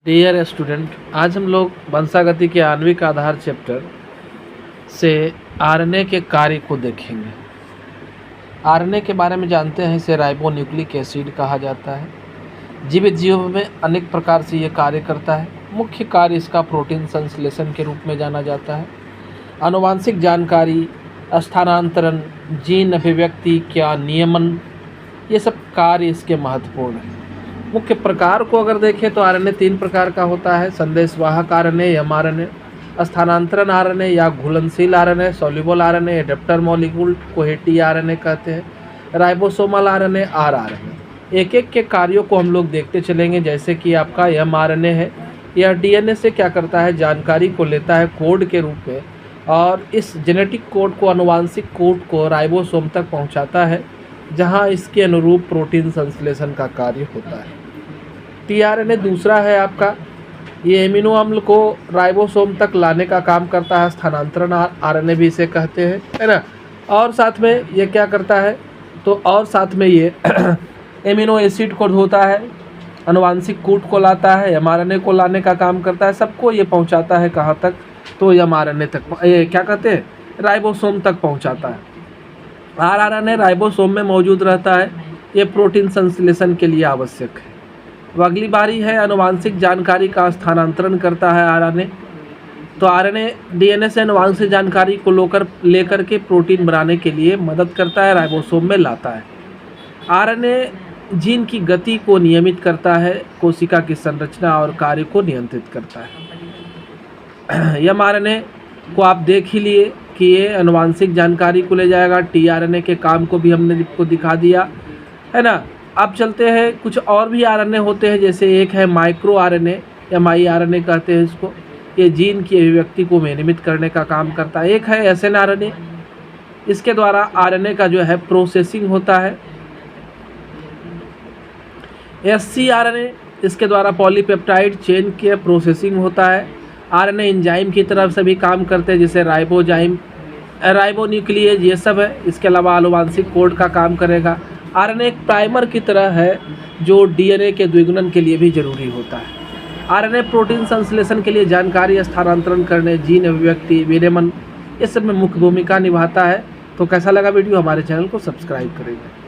Dear student, आज हम लोग वंशागति के आणविक आधार चैप्टर से आरएनए के कार्य को देखेंगे। आरएनए के बारे में जानते हैं, इसे राइबोन्यूक्लिक एसिड कहा जाता है। जीवित जीवों में अनेक प्रकार से ये कार्य करता है। मुख्य कार्य इसका प्रोटीन संश्लेषण के रूप में जाना जाता है। आनुवांशिक जानकारी, स्थानांतरण, जीन अभिव्यक्ति क्या नियमन, ये सब कार्य इसके महत्वपूर्ण हैं। मुख्य प्रकार को अगर देखें तो आरएनए 3 प्रकार का होता है: संदेशवाहक आरएनए, एमआरएनए, स्थानांतरण आरएनए या घुलनशील RNA, soluble RNA, adapter molecule को हेटी आरएनए कहते हैं, राइबोसोमल आरएनए, आरआरएनए। एक एक के कार्यों को हम लोग देखते चलेंगे। जैसे कि आपका एमआरएनए है, यह डीएनए से क्या करता है, जानकारी को लेता है कोड के रूप में और इस जेनेटिक कोड को, आनुवांशिक कोड को राइबोसोम तक पहुंचाता है, जहां इसके अनुरूप प्रोटीन संश्लेषण का कार्य होता है। टीआरएनए दूसरा है आपका, ये एमिनो अम्ल को राइबोसोम तक लाने का काम करता है, स्थानांतरण आरएनए भी इसे कहते हैं, है ना। और साथ में ये क्या करता है, तो और साथ में ये एमिनो एसिड को होता है, आनुवांशिक कोड को लाता है, एमआरएनए को लाने का काम करता है। सबको ये पहुंचाता है कहाँ तक, तो एमआरएनए तक, ये क्या कहते हैं, राइबोसोम तक पहुंचाता है। आरआरएनए राइबोसोम में मौजूद रहता है, ये प्रोटीन संश्लेषण के लिए आवश्यक है। अब अगली बारी है, आनुवांशिक जानकारी का स्थानांतरण करता है आरएनए। तो आरएनए डीएनए से आनुवांशिक जानकारी को लेकर के प्रोटीन बनाने के लिए मदद करता है, राइबोसोम में लाता है। आरएनए जीन की गति को नियमित करता है, कोशिका की संरचना और कार्य को नियंत्रित करता है। एमआरएनए को आप देख ही लिए कि ये आनुवांशिक जानकारी को ले जाएगा। टीआरएनए के काम को भी हमने आपको दिखा दिया, है ना। अब चलते हैं, कुछ और भी आरएनए होते हैं, जैसे एक है माइक्रो आरएनए, एमआईआरएनए कहते हैं इसको। ये जीन की अभिव्यक्ति को विनियमित करने का काम करता है। एक है एसएनआरएनए, इसके द्वारा आरएनए का जो है प्रोसेसिंग होता है। एससीआरएनए, इसके द्वारा पॉलीपेप्टाइड चेन के प्रोसेसिंग होता है। आरएनए एंजाइम की तरफ से भी काम करते हैं, जैसे राइबोजाइम, राइबोन्यूक्लिएज, ये सब है। इसके अलावा आनुवांशिक कोड का काम करेगा। आरएनए एक प्राइमर की तरह है जो डीएनए के द्विगुणन के लिए भी जरूरी होता है। आरएनए प्रोटीन संश्लेषण के लिए जानकारी स्थानांतरण करने, जीन अभिव्यक्ति, विनियमन, ये सब में मुख्य भूमिका निभाता है। तो कैसा लगा वीडियो, हमारे चैनल को सब्सक्राइब करेंगे।